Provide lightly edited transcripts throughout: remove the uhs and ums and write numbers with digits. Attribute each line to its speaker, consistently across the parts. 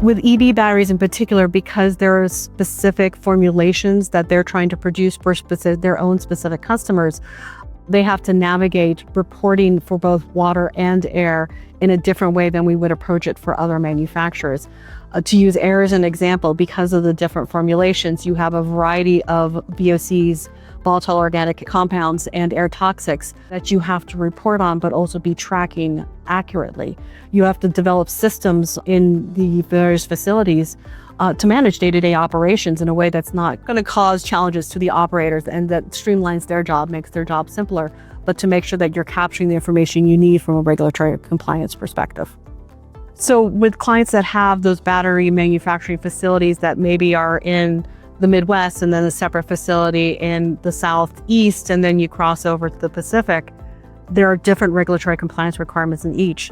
Speaker 1: With EV batteries in particular, because there are specific formulations that they're trying to produce for their own specific customers, they have to navigate reporting for both water and air in a different way than we would approach it for other manufacturers. To use air as an example, because of the different formulations, you have a variety of VOCs, volatile organic compounds, and air toxics that you have to report on, but also be tracking accurately. You have to develop systems in the various facilities to manage day-to-day operations in a way that's not going to cause challenges to the operators and that streamlines their job, makes their job simpler, but to make sure that you're capturing the information you need from a regulatory compliance perspective. So with clients that have those battery manufacturing facilities that maybe are in the Midwest and then a separate facility in the Southeast, and then you cross over to the Pacific, there are different regulatory compliance requirements in each.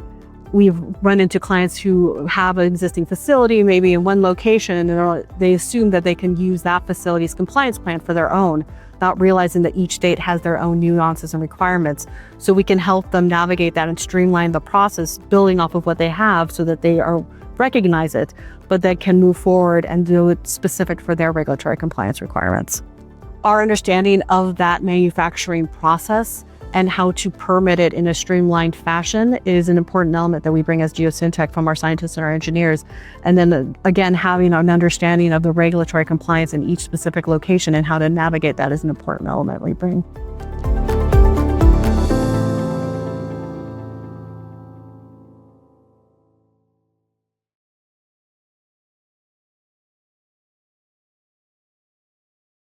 Speaker 1: We've run into clients who have an existing facility, maybe in one location, and they assume that they can use that facility's compliance plan for their own, not realizing that each state has their own nuances and requirements. So we can help them navigate that and streamline the process, building off of what they have so that they recognize it, but they can move forward and do it specific for their regulatory compliance requirements. Our understanding of that manufacturing process and how to permit it in a streamlined fashion is an important element that we bring as Geosyntec from our scientists and our engineers. And then again, having an understanding of the regulatory compliance in each specific location and how to navigate that is an important element we bring.